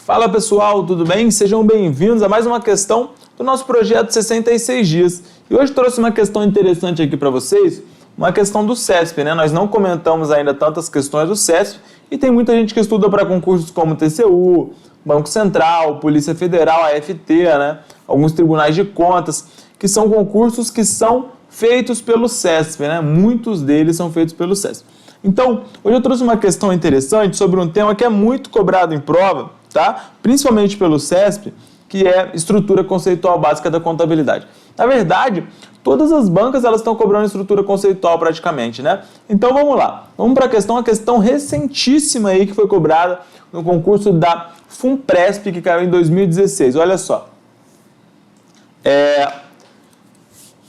Fala pessoal, tudo bem? Sejam bem-vindos a mais uma questão do nosso projeto 66 dias. E hoje trouxe uma questão interessante aqui para vocês, uma questão do CESP, né? Nós não comentamos ainda tantas questões do CESP e tem muita gente que estuda para concursos como TCU, Banco Central, Polícia Federal, AFT, né? Alguns tribunais de contas, que são concursos que são feitos pelo CESP, né? Muitos deles são feitos pelo CESP. Então, hoje eu trouxe uma questão interessante sobre um tema que é muito cobrado em prova, tá? Principalmente pelo CESP, que é estrutura conceitual básica da contabilidade. Na verdade, todas as bancas elas estão cobrando estrutura conceitual praticamente, né? Então vamos lá, vamos para a questão, uma questão recentíssima aí que foi cobrada no concurso da FUNPRESP, que caiu em 2016. Olha só.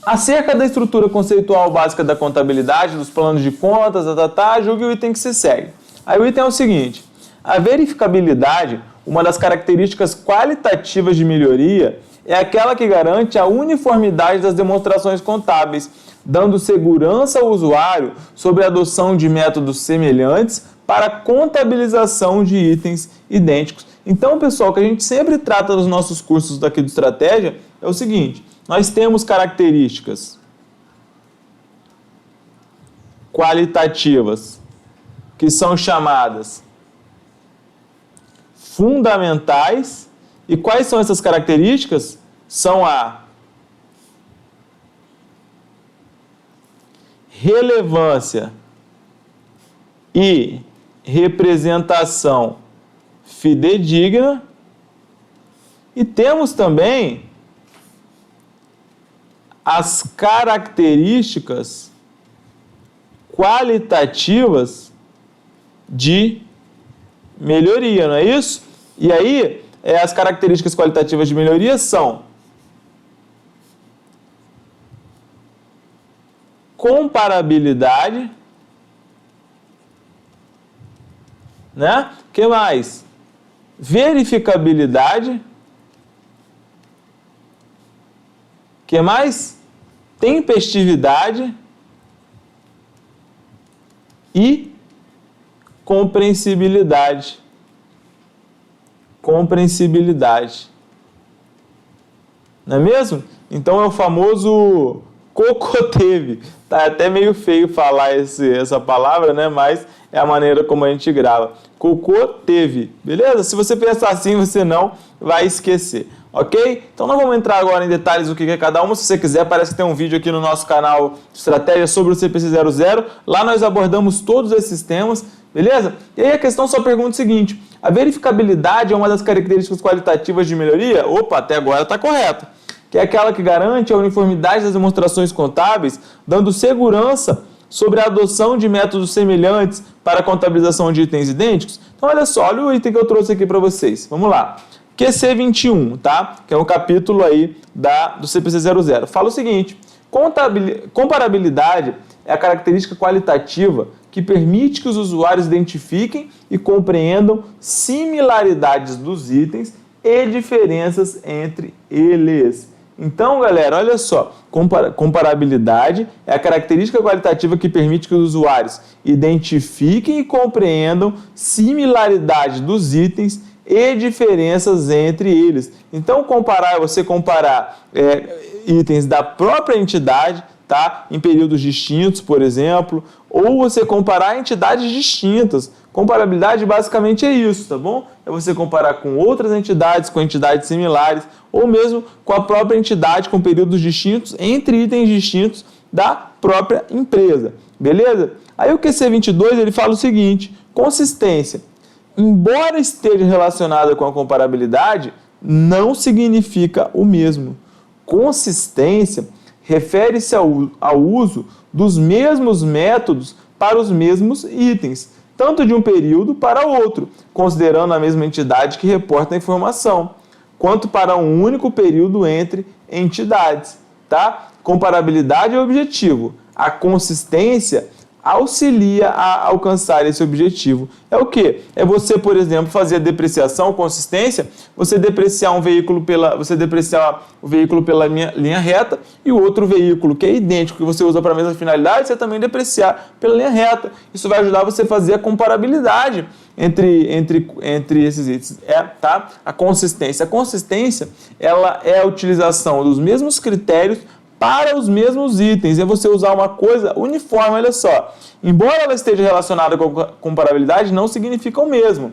Acerca da estrutura conceitual básica da contabilidade, dos planos de contas, julgue o item que se segue. Aí o item é o seguinte: a verificabilidade, uma das características qualitativas de melhoria, é aquela que garante a uniformidade das demonstrações contábeis, dando segurança ao usuário sobre a adoção de métodos semelhantes para a contabilização de itens idênticos. Então, pessoal, o que a gente sempre trata nos nossos cursos daqui do Estratégia é o seguinte: nós temos características qualitativas que são chamadas fundamentais. E quais são essas características? São a relevância e representação fidedigna. E temos também as características qualitativas de melhoria, não é isso? E aí, as características qualitativas de melhoria são comparabilidade, né? O que mais? Verificabilidade. O que mais? Tempestividade e compreensibilidade. Não é mesmo? Então é o famoso cocoteve. Tá até meio feio falar essa palavra, né? Mas é a maneira como a gente grava. Cocoteve, beleza? Se você pensar assim, você não vai esquecer. Ok? Então não vamos entrar agora em detalhes do que é cada uma. Se você quiser, parece que tem um vídeo aqui no nosso canal de estratégia sobre o CPC 00. Lá nós abordamos todos esses temas, beleza? E aí a questão só pergunta o seguinte: a verificabilidade é uma das características qualitativas de melhoria? Opa, até agora está correto. Que é aquela que garante a uniformidade das demonstrações contábeis, dando segurança sobre a adoção de métodos semelhantes para a contabilização de itens idênticos. Então olha só, olha o item que eu trouxe aqui para vocês. Vamos lá. QC 21, tá? Que é um capítulo aí do CPC 00. Fala o seguinte: comparabilidade é a característica qualitativa que permite que os usuários identifiquem e compreendam similaridades dos itens e diferenças entre eles. Então, galera, olha só, comparabilidade é a característica qualitativa que permite que os usuários identifiquem e compreendam similaridade dos itens e diferenças entre eles. Então, comparar é você comparar itens da própria entidade, tá? Em períodos distintos, por exemplo, ou você comparar entidades distintas. Comparabilidade basicamente é isso, tá bom? É você comparar com outras entidades, com entidades similares, ou mesmo com a própria entidade, com períodos distintos, entre itens distintos da própria empresa, beleza? Aí o QC 22 ele fala o seguinte: consistência. Embora esteja relacionada com a comparabilidade, não significa o mesmo. Consistência refere-se ao uso dos mesmos métodos para os mesmos itens, tanto de um período para outro, considerando a mesma entidade que reporta a informação, quanto para um único período entre entidades, tá? Comparabilidade é o objetivo. A consistência auxilia a alcançar esse objetivo. É o quê? É você, por exemplo, fazer a depreciação, consistência, você depreciar o veículo pela linha reta e o outro veículo que é idêntico, que você usa para a mesma finalidade, você também depreciar pela linha reta. Isso vai ajudar você a fazer a comparabilidade entre esses itens. Tá? A consistência. A consistência, ela é a utilização dos mesmos critérios para os mesmos itens, é você usar uma coisa uniforme. Olha só, embora ela esteja relacionada com a comparabilidade, não significa o mesmo.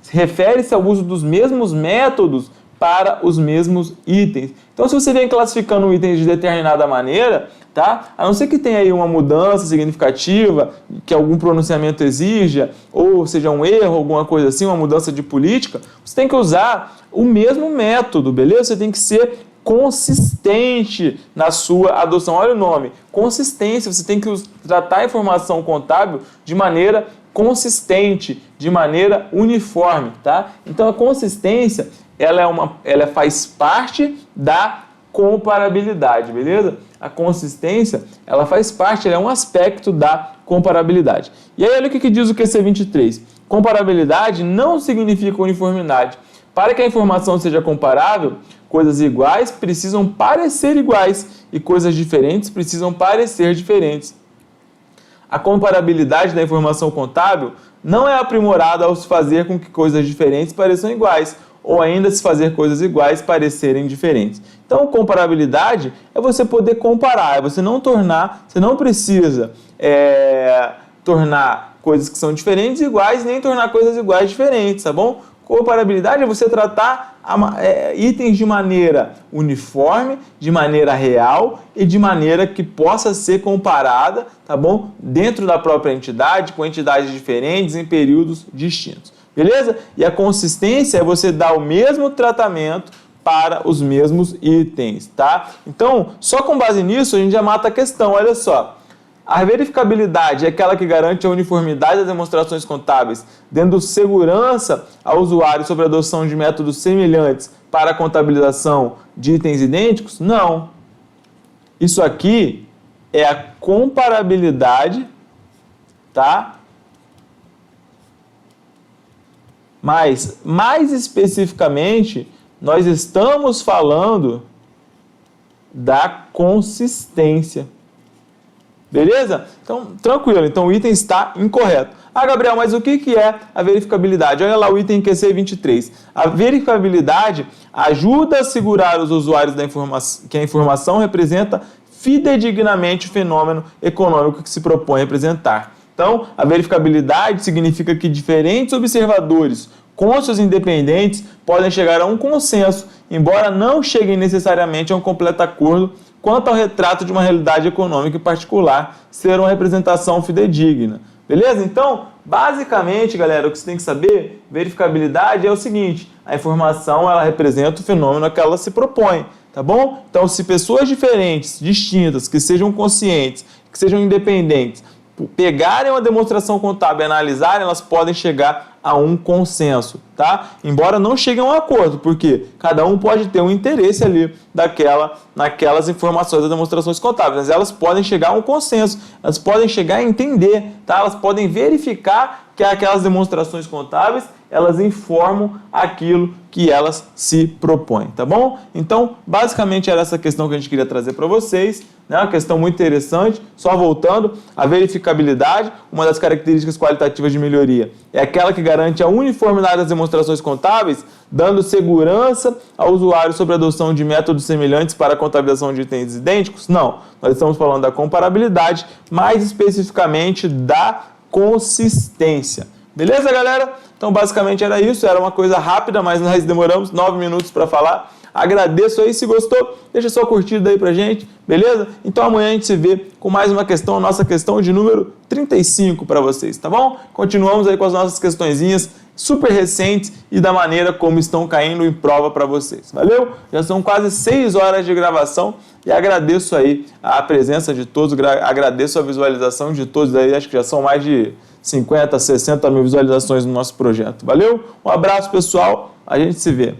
Refere-se ao uso dos mesmos métodos para os mesmos itens. Então, se você vem classificando itens de determinada maneira, tá? A não ser que tenha aí uma mudança significativa, que algum pronunciamento exija, ou seja, um erro, alguma coisa assim, uma mudança de política, você tem que usar o mesmo método, beleza? Você tem que ser consistente na sua adoção. Olha o nome, consistência. Você tem que tratar a informação contábil de maneira consistente, de maneira uniforme, tá? Então a consistência, ela faz parte da comparabilidade, beleza? A consistência, ela faz parte, ela é um aspecto da comparabilidade. E aí olha o que diz o QC23. Comparabilidade não significa uniformidade. Para que a informação seja comparável, coisas iguais precisam parecer iguais e coisas diferentes precisam parecer diferentes. A comparabilidade da informação contábil não é aprimorada ao se fazer com que coisas diferentes pareçam iguais, ou ainda se fazer coisas iguais parecerem diferentes. Então, comparabilidade é você poder comparar, é você não precisa tornar coisas que são diferentes iguais, nem tornar coisas iguais diferentes, tá bom? Comparabilidade é você tratar itens de maneira uniforme, de maneira real e de maneira que possa ser comparada, tá bom? Dentro da própria entidade, com entidades diferentes, em períodos distintos, beleza? E a consistência é você dar o mesmo tratamento para os mesmos itens, tá? Então, só com base nisso, a gente já mata a questão, olha só. A verificabilidade é aquela que garante a uniformidade das demonstrações contábeis, dando segurança ao usuário sobre a adoção de métodos semelhantes para a contabilização de itens idênticos? Não. Isso aqui é a comparabilidade, tá? Mas, mais especificamente, nós estamos falando da consistência. Beleza? Então, tranquilo. Então, o item está incorreto. Ah, Gabriel, mas o que é a verificabilidade? Olha lá o item QC23. A verificabilidade ajuda a assegurar os usuários que a informação representa fidedignamente o fenômeno econômico que se propõe representar. Então, a verificabilidade significa que diferentes observadores, cônscios independentes, podem chegar a um consenso, embora não cheguem necessariamente a um completo acordo quanto ao retrato de uma realidade econômica em particular ser uma representação fidedigna. Beleza? Então, basicamente, galera, o que você tem que saber, verificabilidade é o seguinte, a informação ela representa o fenômeno a que ela se propõe, tá bom? Então, se pessoas diferentes, distintas, que sejam conscientes, que sejam independentes, pegarem uma demonstração contábil e analisarem, elas podem chegar a um consenso, tá? Embora não cheguem a um acordo, porque cada um pode ter um interesse ali naquelas informações das demonstrações contábeis, mas elas podem chegar a um consenso, elas podem chegar a entender, tá? Elas podem verificar que aquelas demonstrações contábeis, elas informam aquilo que elas se propõem, tá bom? Então, basicamente era essa questão que a gente queria trazer para vocês, né? Uma questão muito interessante. Só voltando, a verificabilidade, uma das características qualitativas de melhoria, é aquela que garante a uniformidade das demonstrações contábeis, dando segurança ao usuário sobre a adoção de métodos semelhantes para a contabilização de itens idênticos? Não, nós estamos falando da comparabilidade, mais especificamente da consistência. Beleza, galera? Então, basicamente era isso. Era uma coisa rápida, mas nós demoramos 9 minutos para falar. Agradeço aí. Se gostou, deixa sua curtida aí pra gente, beleza? Então, amanhã a gente se vê com mais uma questão, a nossa questão de número 35 para vocês, tá bom? Continuamos aí com as nossas questõezinhas super recentes e da maneira como estão caindo em prova para vocês. Valeu? Já são quase 6 horas de gravação e agradeço aí a presença de todos, agradeço a visualização de todos aí, acho que já são mais de 50, 60 mil visualizações no nosso projeto. Valeu? Um abraço, pessoal. A gente se vê.